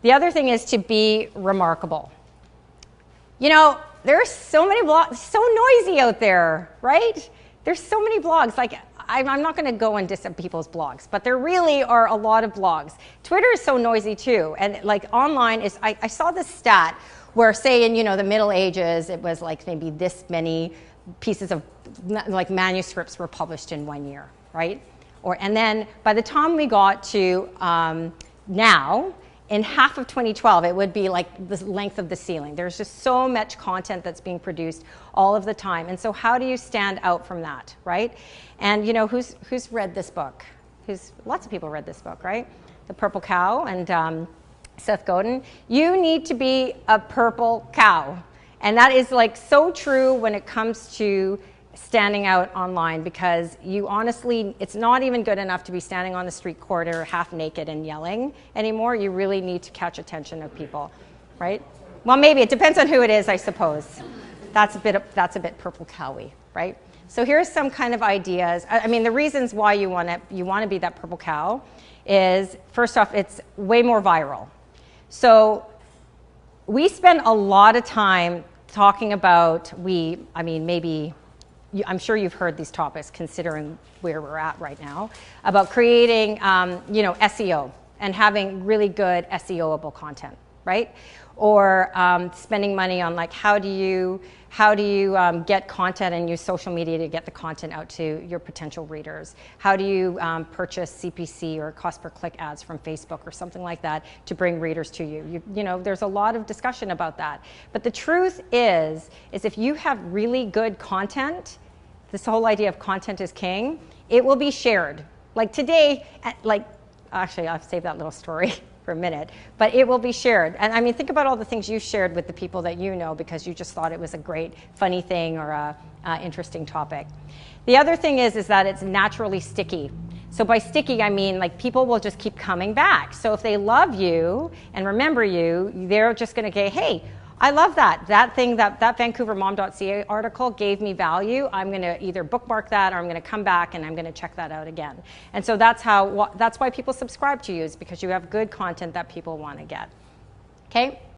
The other thing is to be remarkable. You know, there's so many blogs, so noisy out there, right? There's so many blogs. Like, I'm not going to go and diss people's blogs, but there really are a lot of blogs. Twitter is so noisy too, and like online is. I saw this stat where, say, in the Middle Ages, it was like maybe this many pieces of like manuscripts were published in 1 year, right? And then by the time we got to now, in half of 2012, it would be like the length of the ceiling. There's just so much content that's being produced all of the time. And so how do you stand out from that, right? And who's read this book? Lots of people read this book, right? The Purple Cow and Seth Godin. You need to be a purple cow. And that is like so true when it comes to standing out online, because you honestly, it's not even good enough to be standing on the street corner half naked and yelling anymore. You really need to catch attention of people, right? Well, maybe it depends on who it is, I suppose. That's a bit purple cowy, right? So here's some kind of ideas. I mean, the reasons why you want to be that purple cow is, first off, it's way more viral. So we spend a lot of time talking about I'm sure you've heard these topics, considering where we're at right now, about creating, SEO and having really good SEOable content, right? Or spending money on like how do you get content and use social media to get the content out to your potential readers? How do you purchase CPC or cost per click ads from Facebook or something like that to bring readers to you? There's a lot of discussion about that. But the truth is if you have really good content, this whole idea of content is king, it will be shared. Like today, actually I'll save that little story for a minute, but it will be shared. And I mean, think about all the things you shared with the people that you know because you just thought it was a great, funny thing or a interesting topic. The other thing is that it's naturally sticky. So by sticky, I mean like people will just keep coming back. So if they love you and remember you, they're just going to go, hey, I love that. That VancouverMom.ca article gave me value. I'm going to either bookmark that or I'm going to come back and I'm going to check that out again. And so that's why people subscribe to you, is because you have good content that people want to get. Okay?